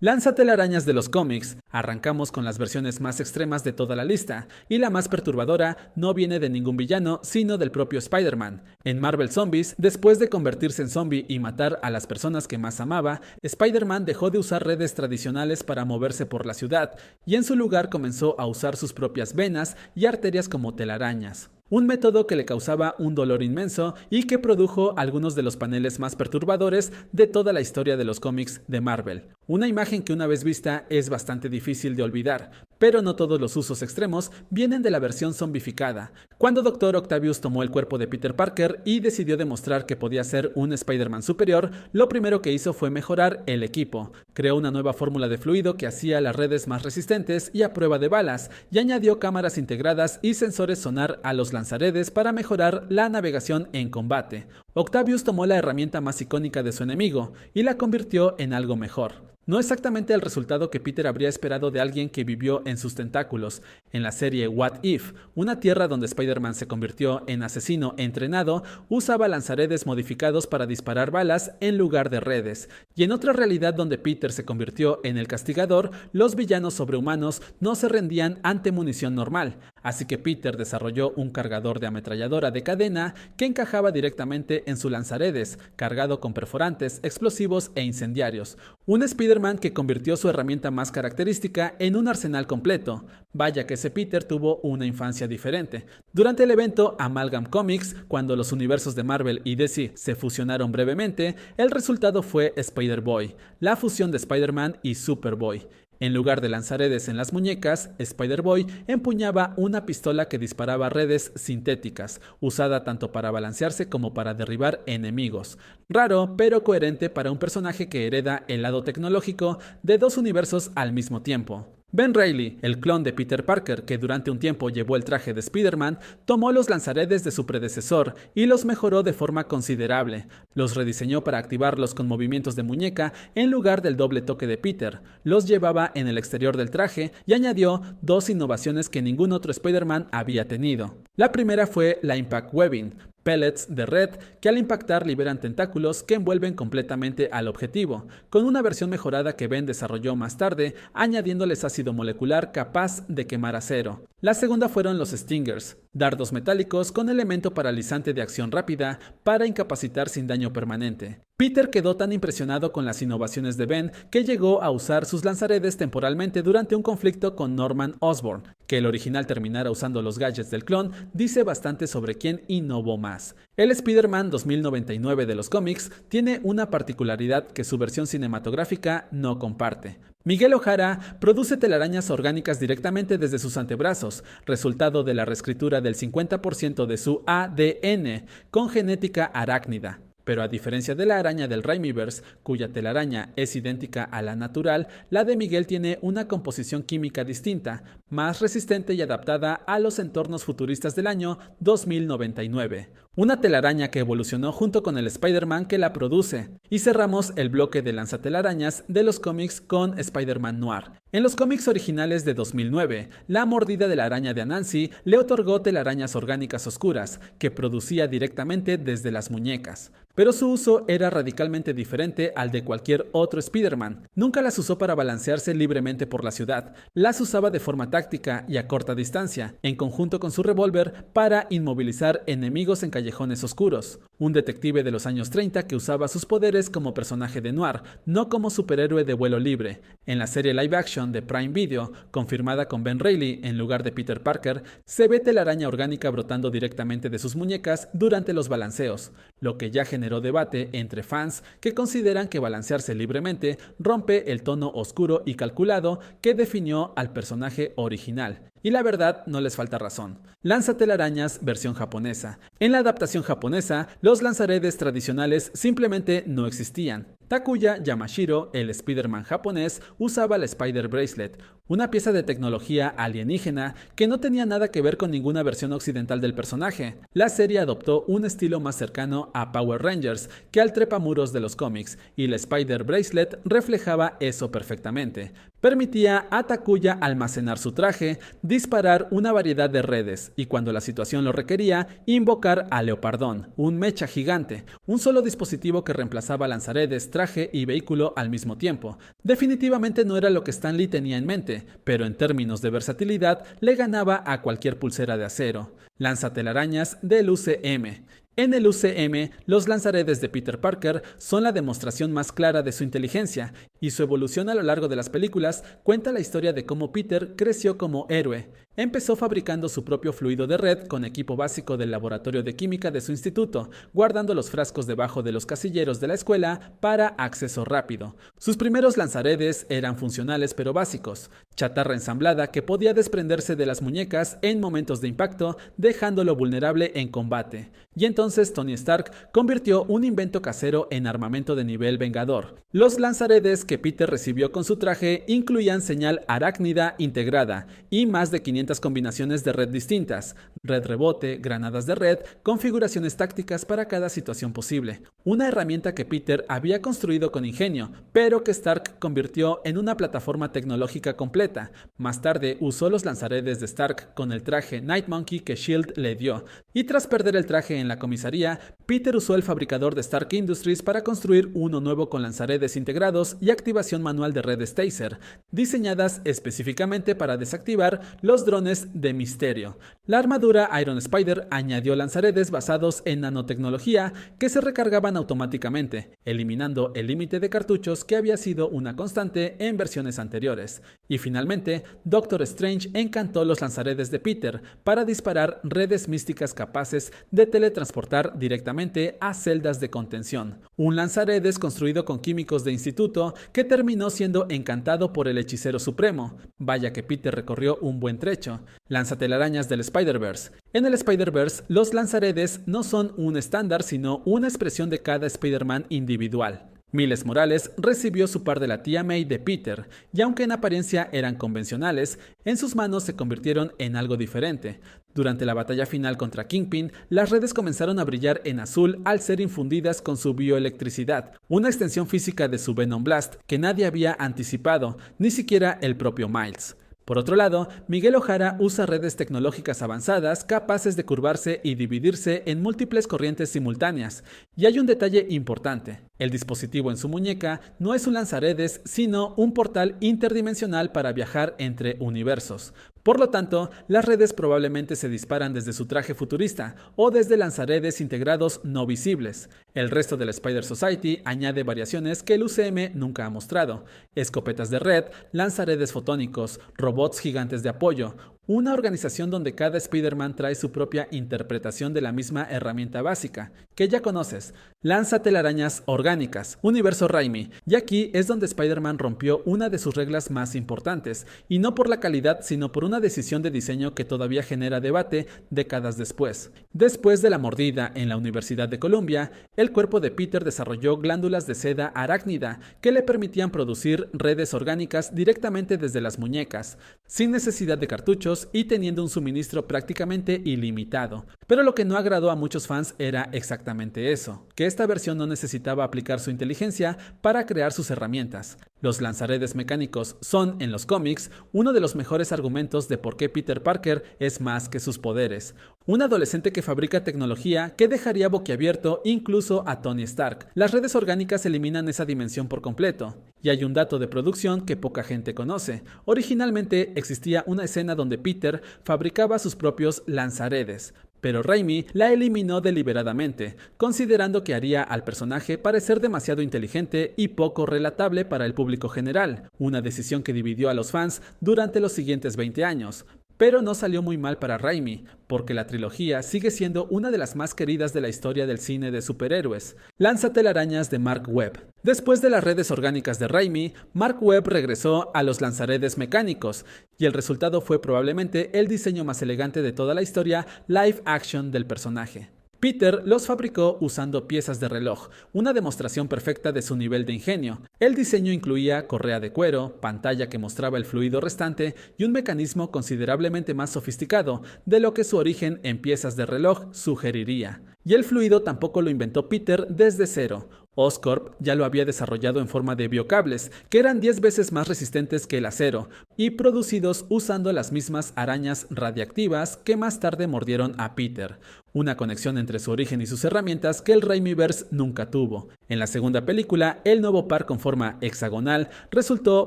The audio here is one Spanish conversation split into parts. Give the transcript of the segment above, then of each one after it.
Lanzatelarañas de los cómics. Arrancamos con las versiones más extremas de toda la lista, y la más perturbadora no viene de ningún villano, sino del propio Spider-Man. En Marvel Zombies, después de convertirse en zombie y matar a las personas que más amaba, Spider-Man dejó de usar redes tradicionales para moverse por la ciudad, y en su lugar comenzó a usar sus propias venas y arterias como telarañas. Un método que le causaba un dolor inmenso y que produjo algunos de los paneles más perturbadores de toda la historia de los cómics de Marvel. Una imagen que una vez vista es bastante difícil de olvidar, pero no todos los usos extremos vienen de la versión zombificada. Cuando Dr. Octavius tomó el cuerpo de Peter Parker y decidió demostrar que podía ser un Spider-Man superior, lo primero que hizo fue mejorar el equipo. Creó una nueva fórmula de fluido que hacía las redes más resistentes y a prueba de balas, y añadió cámaras integradas y sensores sonar a los lanzaredes para mejorar la navegación en combate. Octavius tomó la herramienta más icónica de su enemigo y la convirtió en algo mejor. No exactamente el resultado que Peter habría esperado de alguien que vivió en sus tentáculos. En la serie What If, una tierra donde Spider-Man se convirtió en asesino entrenado, usaba lanzaredes modificados para disparar balas en lugar de redes. Y en otra realidad donde Peter se convirtió en el castigador, los villanos sobrehumanos no se rendían ante munición normal. Así que Peter desarrolló un cargador de ametralladora de cadena que encajaba directamente en su lanzaredes, cargado con perforantes, explosivos e incendiarios. Un Spider-Man que convirtió su herramienta más característica en un arsenal completo. Vaya que ese Peter tuvo una infancia diferente. Durante el evento Amalgam Comics, cuando los universos de Marvel y DC se fusionaron brevemente, el resultado fue Spider-Boy, la fusión de Spider-Man y Superboy. En lugar de lanzaredes en las muñecas, Spider-Boy empuñaba una pistola que disparaba redes sintéticas, usada tanto para balancearse como para derribar enemigos. Raro, pero coherente para un personaje que hereda el lado tecnológico de dos universos al mismo tiempo. Ben Reilly, el clon de Peter Parker que durante un tiempo llevó el traje de Spider-Man, tomó los lanzaredes de su predecesor y los mejoró de forma considerable. Los rediseñó para activarlos con movimientos de muñeca en lugar del doble toque de Peter. Los llevaba en el exterior del traje y añadió dos innovaciones que ningún otro Spider-Man había tenido. La primera fue la Impact Webbing, pellets de red que al impactar liberan tentáculos que envuelven completamente al objetivo, con una versión mejorada que Ben desarrolló más tarde, añadiéndoles ácido molecular capaz de quemar acero. La segunda fueron los Stingers, dardos metálicos con elemento paralizante de acción rápida para incapacitar sin daño permanente. Peter quedó tan impresionado con las innovaciones de Ben que llegó a usar sus lanzaredes temporalmente durante un conflicto con Norman Osborn. Que el original terminara usando los gadgets del clon dice bastante sobre quién innovó más. El Spider-Man 2099 de los cómics tiene una particularidad que su versión cinematográfica no comparte. Miguel O'Hara produce telarañas orgánicas directamente desde sus antebrazos, resultado de la reescritura del 50% de su ADN con genética arácnida. Pero a diferencia de la araña del Raimiverse, cuya telaraña es idéntica a la natural, la de Miguel tiene una composición química distinta, más resistente y adaptada a los entornos futuristas del año 2099. Una telaraña que evolucionó junto con el Spider-Man que la produce. Y cerramos el bloque de lanzatelarañas de los cómics con Spider-Man Noir. En los cómics originales de 2009, la mordida de la araña de Anansi le otorgó telarañas orgánicas oscuras, que producía directamente desde las muñecas. Pero su uso era radicalmente diferente al de cualquier otro Spider-Man. Nunca las usó para balancearse libremente por la ciudad, las usaba de forma táctica y a corta distancia, en conjunto con su revólver para inmovilizar enemigos en callejones oscuros. Un detective de los años 30 que usaba sus poderes como personaje de Noir, no como superhéroe de vuelo libre. En la serie live action de Prime Video, confirmada con Ben Reilly en lugar de Peter Parker, se ve telaraña orgánica brotando directamente de sus muñecas durante los balanceos, lo que ya generó debate entre fans que consideran que balancearse libremente rompe el tono oscuro y calculado que definió al personaje original. Y la verdad, no les falta razón. Lanzatelarañas versión japonesa. En la adaptación japonesa, los lanzaredes tradicionales simplemente no existían. Takuya Yamashiro, el Spider-Man japonés, usaba la Spider Bracelet, una pieza de tecnología alienígena que no tenía nada que ver con ninguna versión occidental del personaje. La serie adoptó un estilo más cercano a Power Rangers que al trepamuros de los cómics, y la Spider Bracelet reflejaba eso perfectamente. Permitía a Takuya almacenar su traje disparar una variedad de redes y cuando la situación lo requería, invocar a Leopardón, un mecha gigante, un solo dispositivo que reemplazaba lanzaredes, traje y vehículo al mismo tiempo. Definitivamente no era lo que Stan Lee tenía en mente, pero en términos de versatilidad le ganaba a cualquier pulsera de acero. Lanzatelarañas del UCM. En el UCM, los lanzaredes de Peter Parker son la demostración más clara de su inteligencia, y su evolución a lo largo de las películas cuenta la historia de cómo Peter creció como héroe. Empezó fabricando su propio fluido de red con equipo básico del laboratorio de química de su instituto, guardando los frascos debajo de los casilleros de la escuela para acceso rápido. Sus primeros lanzaredes eran funcionales pero básicos, chatarra ensamblada que podía desprenderse de las muñecas en momentos de impacto, dejándolo vulnerable en combate. Y entonces Tony Stark convirtió un invento casero en armamento de nivel Vengador. Los lanzaredes que Peter recibió con su traje incluían señal arácnida integrada y más de 500 combinaciones de red distintas, red rebote, granadas de red, configuraciones tácticas para cada situación posible. Una herramienta que Peter había construido con ingenio, pero que Stark convirtió en una plataforma tecnológica completa. Más tarde usó los lanzaredes de Stark con el traje Night Monkey que S.H.I.E.L.D. le dio, y tras perder el traje en la comisaría, Peter usó el fabricador de Stark Industries para construir uno nuevo con lanzaredes integrados y activación manual de redes Taser, diseñadas específicamente para desactivar los drones de Misterio. La armadura Iron Spider añadió lanzaredes basados en nanotecnología que se recargaban automáticamente, eliminando el límite de cartuchos que había sido una constante en versiones anteriores. Y finalmente, Doctor Strange encantó los lanzaredes de Peter para disparar redes místicas capaces de teletransportar directamente a celdas de contención. Un lanzaredes construido con químicos de instituto que terminó siendo encantado por el hechicero supremo. Vaya que Peter recorrió un buen trecho. Lanzatelarañas del Spider-Verse. En el Spider-Verse, los lanzaredes no son un estándar, sino una expresión de cada Spider-Man individual. Miles Morales recibió su par de la tía May de Peter, y aunque en apariencia eran convencionales, en sus manos se convirtieron en algo diferente. Durante la batalla final contra Kingpin, las redes comenzaron a brillar en azul al ser infundidas con su bioelectricidad, una extensión física de su Venom Blast que nadie había anticipado, ni siquiera el propio Miles. Por otro lado, Miguel O'Hara usa redes tecnológicas avanzadas capaces de curvarse y dividirse en múltiples corrientes simultáneas. Y hay un detalle importante. El dispositivo en su muñeca no es un lanzaredes, sino un portal interdimensional para viajar entre universos. Por lo tanto, las redes probablemente se disparan desde su traje futurista o desde lanzaredes integrados no visibles. El resto de la Spider Society añade variaciones que el UCM nunca ha mostrado: escopetas de red, lanzaredes fotónicos, robots gigantes de apoyo, una organización donde cada Spider-Man trae su propia interpretación de la misma herramienta básica, que ya conoces, lanzatelarañas orgánicas, universo Raimi, y aquí es donde Spider-Man rompió una de sus reglas más importantes, y no por la calidad sino por una decisión de diseño que todavía genera debate décadas después. Después de la mordida en la Universidad de Columbia, el cuerpo de Peter desarrolló glándulas de seda arácnida que le permitían producir redes orgánicas directamente desde las muñecas, sin necesidad de cartuchos y teniendo un suministro prácticamente ilimitado. Pero lo que no agradó a muchos fans era exactamente eso, que esta versión no necesitaba aplicar su inteligencia para crear sus herramientas. Los lanzaredes mecánicos son, en los cómics, uno de los mejores argumentos de por qué Peter Parker es más que sus poderes. Un adolescente que fabrica tecnología que dejaría boquiabierto incluso a Tony Stark. Las redes orgánicas eliminan esa dimensión por completo. Y hay un dato de producción que poca gente conoce. Originalmente existía una escena donde Peter fabricaba sus propios lanzaredes, pero Raimi la eliminó deliberadamente, considerando que haría al personaje parecer demasiado inteligente y poco relatable para el público general, una decisión que dividió a los fans durante los siguientes 20 años. Pero no salió muy mal para Raimi, porque la trilogía sigue siendo una de las más queridas de la historia del cine de superhéroes. Lanzatelarañas de Mark Webb. Después de las redes orgánicas de Raimi, Mark Webb regresó a los lanzaredes mecánicos, y el resultado fue probablemente el diseño más elegante de toda la historia live action del personaje. Peter los fabricó usando piezas de reloj, una demostración perfecta de su nivel de ingenio. El diseño incluía correa de cuero, pantalla que mostraba el fluido restante y un mecanismo considerablemente más sofisticado de lo que su origen en piezas de reloj sugeriría. Y el fluido tampoco lo inventó Peter desde cero. Oscorp ya lo había desarrollado en forma de biocables, que eran 10 veces más resistentes que el acero, y producidos usando las mismas arañas radiactivas que más tarde mordieron a Peter. Una conexión entre su origen y sus herramientas que el Raimiverse nunca tuvo. En la segunda película, el nuevo par con forma hexagonal resultó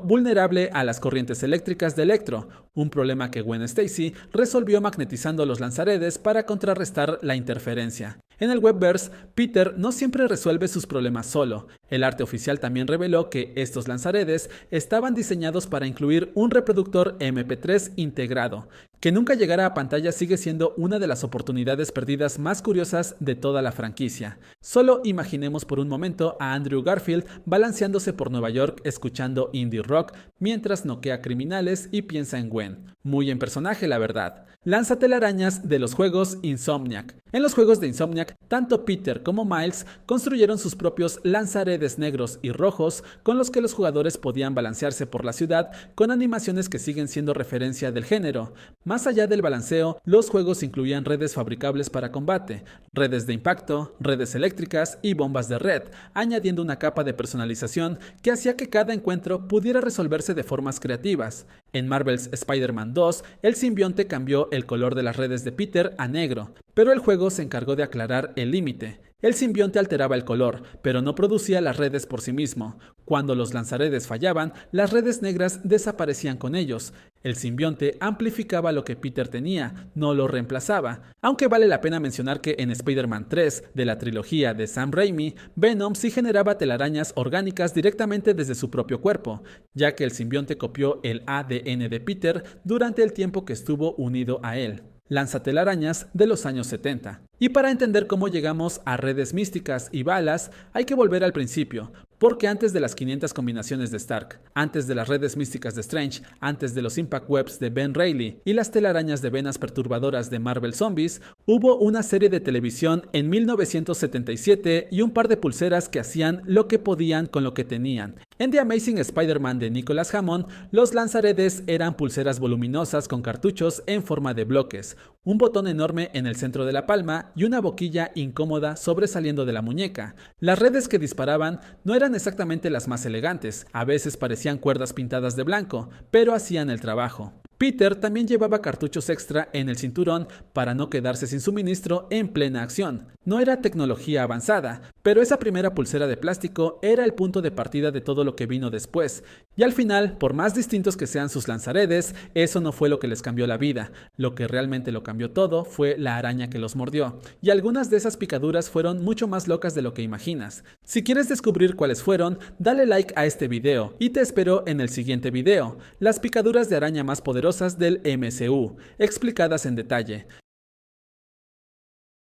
vulnerable a las corrientes eléctricas de Electro, un problema que Gwen Stacy resolvió magnetizando los lanzaredes para contrarrestar la interferencia. En el webverse, Peter no siempre resuelve sus problemas solo. El arte oficial también reveló que estos lanzaredes estaban diseñados para incluir un reproductor MP3 integrado. Que nunca llegara a pantalla sigue siendo una de las oportunidades perdidas más curiosas de toda la franquicia. Solo imaginemos por un momento a Andrew Garfield balanceándose por Nueva York escuchando indie rock mientras noquea criminales y piensa en Gwen. Muy en personaje, la verdad. Lanzatelarañas de los juegos Insomniac. En los juegos de Insomniac, tanto Peter como Miles construyeron sus propios lanzaredes negros y rojos con los que los jugadores podían balancearse por la ciudad con animaciones que siguen siendo referencia del género. Más allá del balanceo, los juegos incluían redes fabricables para combate, redes de impacto, redes eléctricas y bombas de red, añadiendo una capa de personalización que hacía que cada encuentro pudiera resolverse de formas creativas. En Marvel's Spider-Man 2, el simbionte cambió el color de las redes de Peter a negro, pero el juego se encargó de aclarar el límite. El simbionte alteraba el color, pero no producía las redes por sí mismo. Cuando los lanzaredes fallaban, las redes negras desaparecían con ellos. El simbionte amplificaba lo que Peter tenía, no lo reemplazaba. Aunque vale la pena mencionar que en Spider-Man 3, de la trilogía de Sam Raimi, Venom sí generaba telarañas orgánicas directamente desde su propio cuerpo, ya que el simbionte copió el ADN de Peter durante el tiempo que estuvo unido a él. Lanzatelarañas de los años 70. Y para entender cómo llegamos a redes místicas y balas, hay que volver al principio, porque antes de las 500 combinaciones de Stark, antes de las redes místicas de Strange, antes de los Impact Webs de Ben Reilly y las telarañas de venas perturbadoras de Marvel Zombies, hubo una serie de televisión en 1977 y un par de pulseras que hacían lo que podían con lo que tenían. En The Amazing Spider-Man de Nicholas Hammond, los lanzaredes eran pulseras voluminosas con cartuchos en forma de bloques, un botón enorme en el centro de la palma y una boquilla incómoda sobresaliendo de la muñeca. Las redes que disparaban no eran exactamente las más elegantes, a veces parecían cuerdas pintadas de blanco, pero hacían el trabajo. Peter también llevaba cartuchos extra en el cinturón para no quedarse sin suministro en plena acción. No era tecnología avanzada, pero esa primera pulsera de plástico era el punto de partida de todo lo que vino después. Y al final, por más distintos que sean sus lanzaredes, eso no fue lo que les cambió la vida. Lo que realmente lo cambió todo fue la araña que los mordió. Y algunas de esas picaduras fueron mucho más locas de lo que imaginas. Si quieres descubrir cuáles fueron, dale like a este video y te espero en el siguiente video. Las picaduras de araña más poderosas del MCU, explicadas en detalle.